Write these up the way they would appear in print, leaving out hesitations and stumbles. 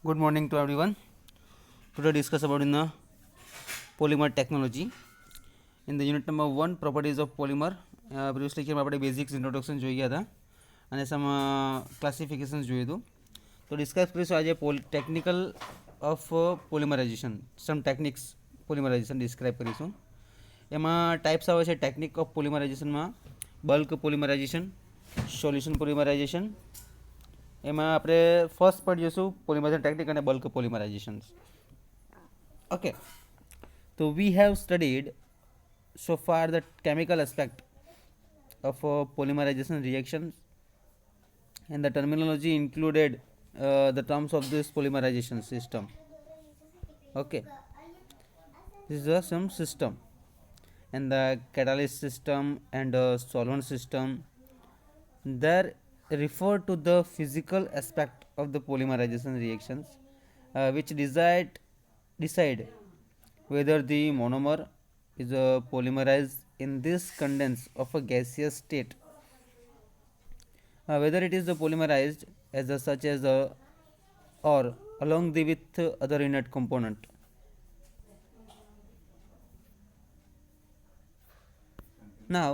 Good morning to everyone. Today discuss about in the polymer technology. In the unit number 1 properties of polymer, previous lecture માં આપણે basics introduction જોઈ ગયા હતા અને some classifications જોયું હતું. તો ડિસ્કસ કરીશું આજે technical of polymerization, some techniques polymerization describe કરીશું. એમાં ટાઈપ્સ આવે છે ટેકનિક ઓફ પોલિમરાઇઝેશનમાં બલ્ક પોલિમરાઇઝેશન, સોલ્યુશન પોલિમરાઇઝેશન. એમાં આપણે ફર્સ્ટ પાર્ટ જોઈશું પોલિમરાઇઝેશન ટેકનિક અને bulk polymerization. Okay, so we have studied so far the chemical aspect of polymerization reactions, and the terminology included the terms of this polymerization system. Okay, this is some system, and the catalyst system and solvent system, they refer to the physical aspect of the polymerization reactions, which decide whether the monomer is polymerized in this condense of a gaseous state, whether it is polymerized as such as or along with other inert component. Now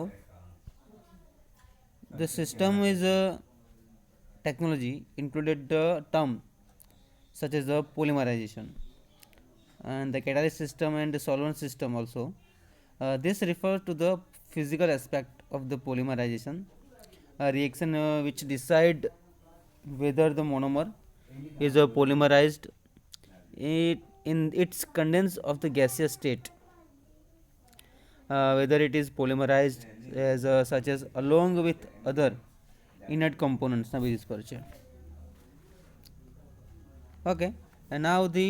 the system is technology included the term such as polymerization and the catalyst system and the solvent system also. This refers to the physical aspect of the polymerization reaction, which decide whether the monomer is polymerized in its condense of the gaseous state, whether it is polymerized as such as along with other inert components na basis par છે. Okay, and now the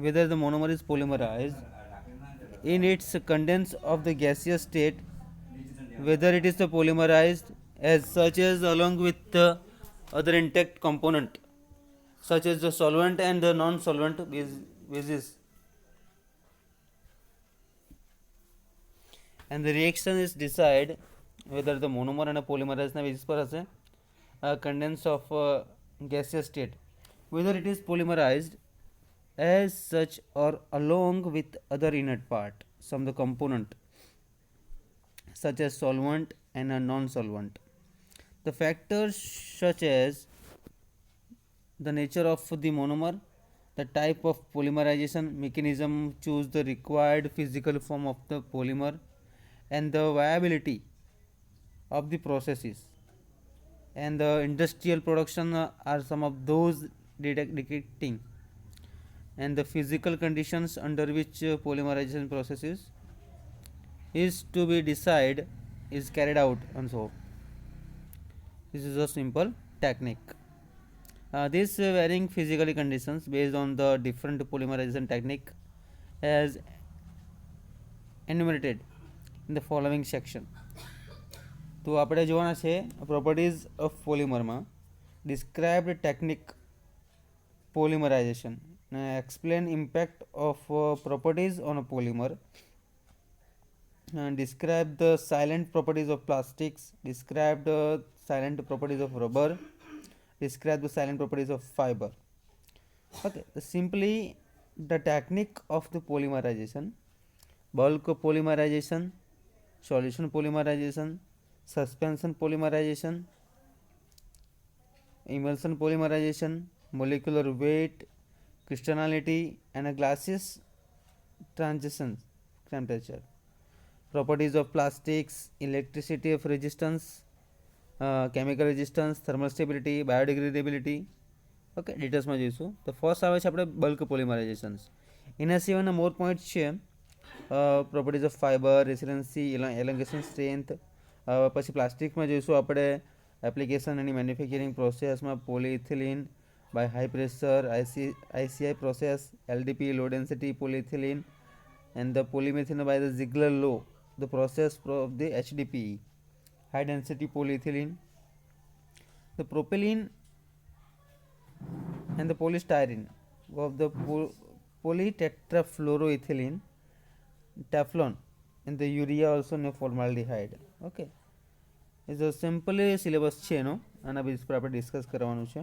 whether the monomer is polymerized in its condense of the gaseous state, whether it is the polymerized as such as along with the other intact component such as the solvent and the non-solvent basis, and the reaction is decide whether the monomer and a polymerized na basis par hase condense of gaseous state, whether it is polymerized as such or along with other inert part, some the component such as solvent and a non-solvent. The factors such as the nature of the monomer, the type of polymerization mechanism, choose the required physical form of the polymer, and the viability of the processes and the industrial production are some of those dictating, and the physical conditions under which polymerization processes is to be decided is carried out, and so this is a simple technique. These varying physical conditions based on the different polymerization technique as enumerated in the following section. તો આપણે જોવાના છે properties of પોલિમરમાં described technique polymerization, explain impact of properties on a polymer, describe the silent properties of plastics, describe the silent properties of rubber, describe the silent properties of fiber. Okay, simply the technique of the polymerization: bulk polymerization, solution polymerization, suspension polymerization, emulsion polymerization, molecular weight, crystallinity, and a gaseous transition temperature, properties of plastics, electricity of resistance, chemical resistance, thermal stability, biodegradability. Okay, ડિટેલ્સમાં જોઈશું. તો first આવે છે આપણે bulk પોલિમરાઇઝેશન્સ. એના સિવાયના મોર points છે properties of fibre, residency, elongation strength. પછી પ્લાસ્ટિકમાં જોઈશું આપણે એપ્લિકેશન અને મેન્યુફેક્ચરિંગ પ્રોસેસમાં polyethylene by high pressure ICI process, LDP low density polyethylene, and the polymethanol by the Ziegler law, the process of the HDPE, high density polyethylene, the propylene and the polystyrene of the polytetrafluoroethylene, Teflon, and the urea also no formaldehyde. Okay, it's a simple syllabus છે એનો, આના base પર આપણે discuss કરવાનું છે.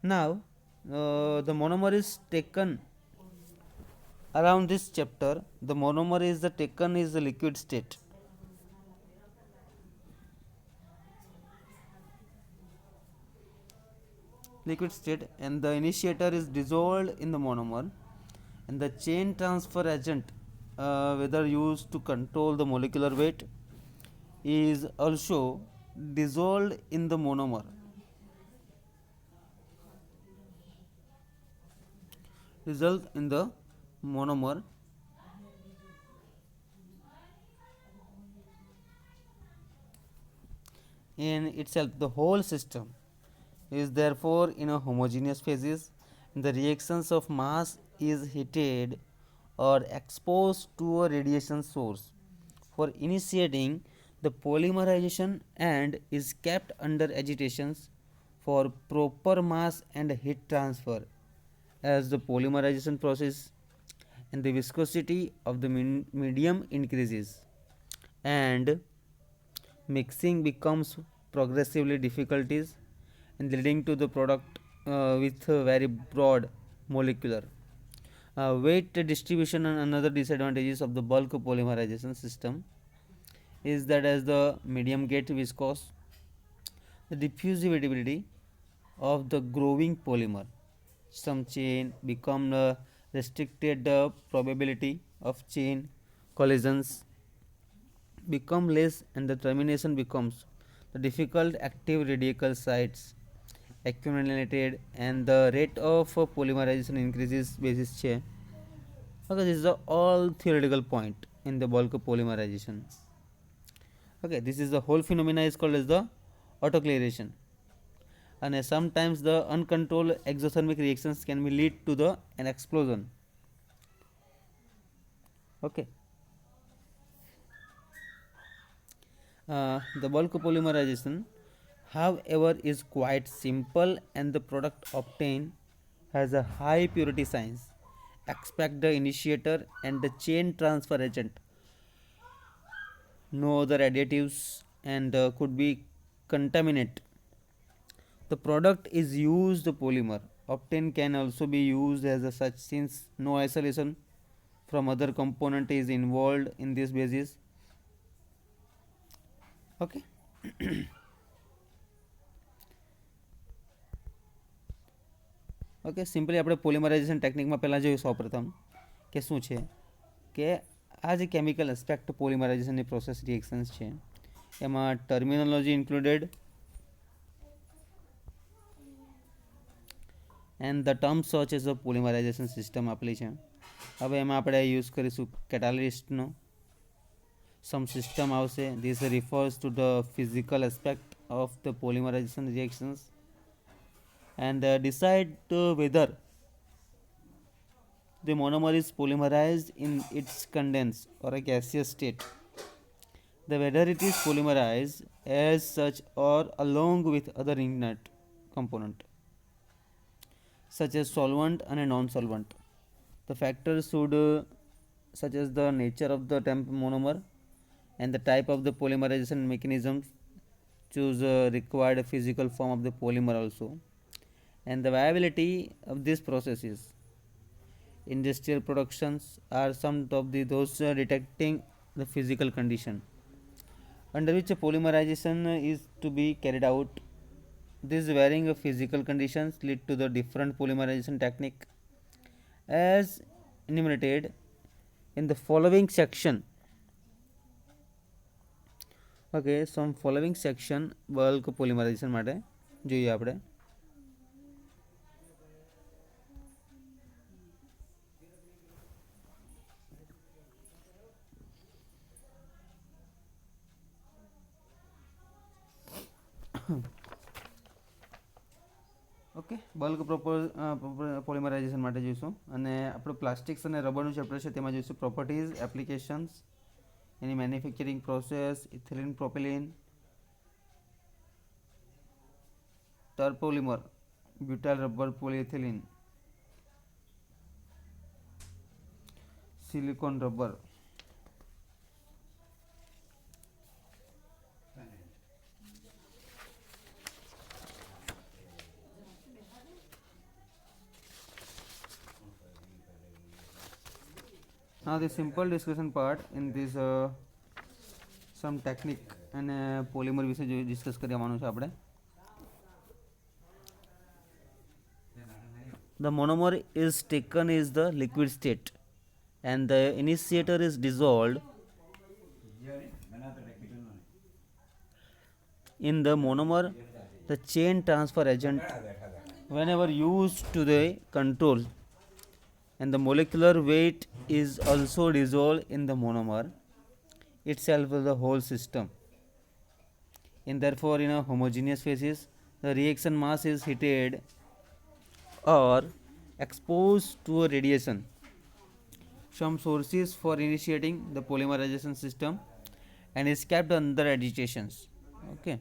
Now, the monomer is taken around this chapter. The monomer is the taken is the liquid state. Liquid state, and the initiator is dissolved in the monomer, and the chain transfer agent, whether used to control the molecular weight, is also dissolved in the monomer. Result in the monomer. In itself, the whole system is therefore in a homogeneous phases. The reactions of mass is heated or exposed to a radiation source for initiating the polymerization and is kept under agitations for proper mass and heat transfer. As the polymerization process and the viscosity of the medium increases and mixing becomes progressively difficulties and leading to the product with a very broad molecular weight distribution. And another disadvantages of the bulk polymerization system is that as the medium get viscous, the diffusibility of the growing polymer, some chain become restricted, the probability of chain collisions become less, and the termination becomes the difficult active radical sites accumulated, and the rate of polymerization increases basis છે. Okay, this is the all theoretical point in the bulk polymerization. Okay, this is the whole phenomena is called as the autoclaration, and sometimes the uncontrolled exothermic reactions can be lead to the an explosion. Okay, the bulk polymerization, however, is quite simple, and the product obtained has a high purity science. Expect the initiator and the chain transfer agent, no other additives, and could be contaminate. The product is used polymer obtained can also be used as a such, since no isolation from other component is involved in this basis. Okay. Okay, simply આપણે polymerization ટેકનિકમાં પહેલાં જોયું સૌપ્રથમ કે શું છે કે આ જે કેમિકલ એસ્પેક્ટ પોલિમરાઇઝેશનની પ્રોસેસ રિએક્શન્સ છે એમાં terminology included and the term such as a polymerization system આપેલી છે. હવે એમાં આપણે યુઝ કરીશું કેટાલિસ્ટનો સમ સિસ્ટમ આવશે. This refers to the physical aspect of the polymerization reactions and decide whether the monomer is polymerized in its condensed or a gaseous state, the whether it is polymerized as such or along with other inert component such as solvent and a non-solvent. The factors should such as the nature of the temp monomer and the type of the polymerization mechanism, choose required physical form of the polymer also, and the viability of these processes. Industrial productions are some of those detecting the physical condition under which a polymerization is to be carried out. These varying physical conditions lead to the different polymerization technique as enumerated in the following section. Okay, some following section bulk polymerization માટે જોઈએ આપણે. Okay, bulk polymerisation માટે જોઈશું. અને આપણું plastics અને રબરનું chapter છે તેમાં જોઈશું પ્રોપર્ટીઝ, એપ્લિકેશન્સ, એની manufacturing process, ethylene, propylene, terpolymer, butyl rubber, polyethylene, silicone rubber, Now the simple discussion part in this some technique અને પોલિમર વિશે જો ડિસ્કસ કરવાનું છે આપણે. The monomer is taken is the liquid state and the initiator is dissolved in the monomer. The chain transfer agent whenever used to the control and the molecular weight is also dissolved in the monomer itself of the whole system. And therefore in a homogeneous phases the reaction mass is heated or exposed to a radiation. Some sources for initiating the polymerization system and is kept under agitations. Okay.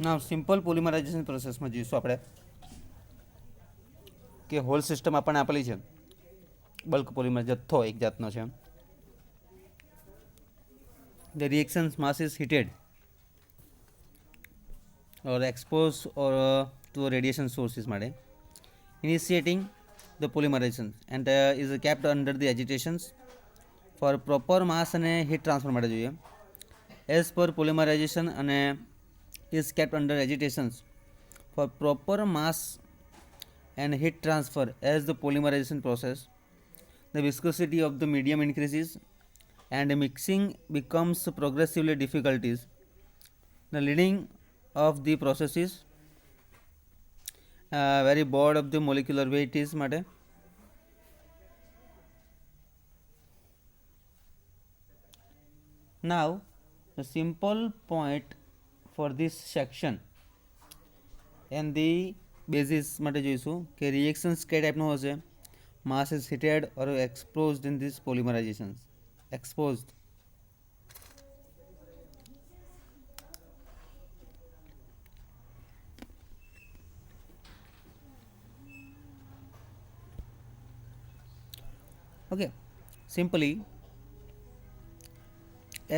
Now simple polymerization process માં જોઈશું આપણે કે hall system આપણને આપેલી છે, bulk polymer જથ્થો એક જાતનો છે. The reaction mass is heated or exposed or to radiation sources માટે initiating the polymerization and is kept under the agitations for proper mass અને heat transfer માટે જોઈએ. As per polymerization અને is kept under agitations for proper mass and heat transfer as the polymerization process. The viscosity of the medium increases and mixing becomes progressively difficulties. The leading of the process is very broad of the molecular weight is માટે. Now the simple point for this section and the basis માટે જોઈશું કે reactions કઈ ટાઈપનું હશે. Mass is heated or exposed in this polymerizations. Exposed. Okay, simply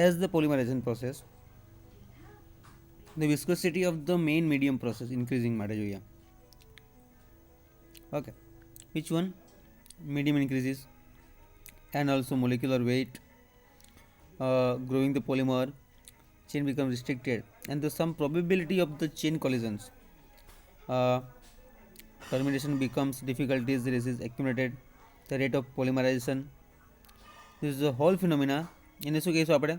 as the polymerization process the viscosity of the main medium process increasing માટે જોઈએ. Okay, which one? Medium increases and also molecular weight growing the polymer chain becomes restricted and the some probability of the chain collisions permutation becomes difficulties this is accumulated. The rate of polymerization, this is a whole phenomena એને શું કહીશું આપણે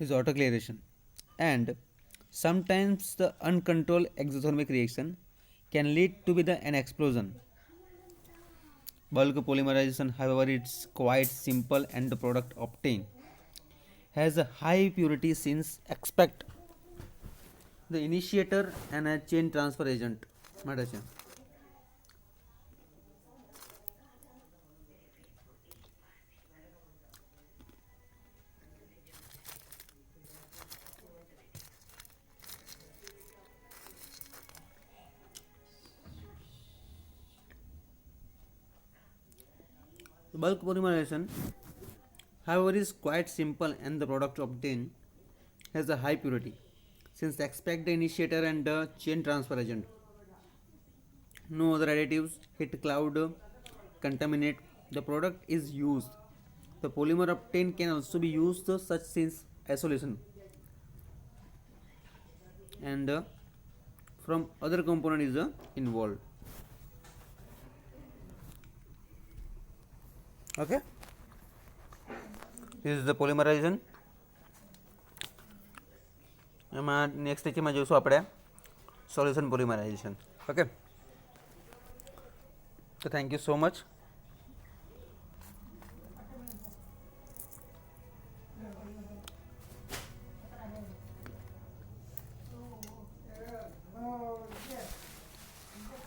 is autoclaration and sometimes the uncontrolled exothermic reaction can lead to be an explosion. Bulk polymerization however it's quite simple and the product obtained has a high purity since expect the initiator and a chain transfer agent માટે છે. Bulk polymerization however is quite simple and the product obtained has a high purity since expect the initiator and the chain transfer agent. No other additives hit cloud contaminate the product is used. The polymer obtained can also be used such since isolation and from other component is involved. Okay, this is the polymerization. એમાં next લેક્ચરમાં જોઈશું આપણે solution polymerization. Okay, તો thank you so much.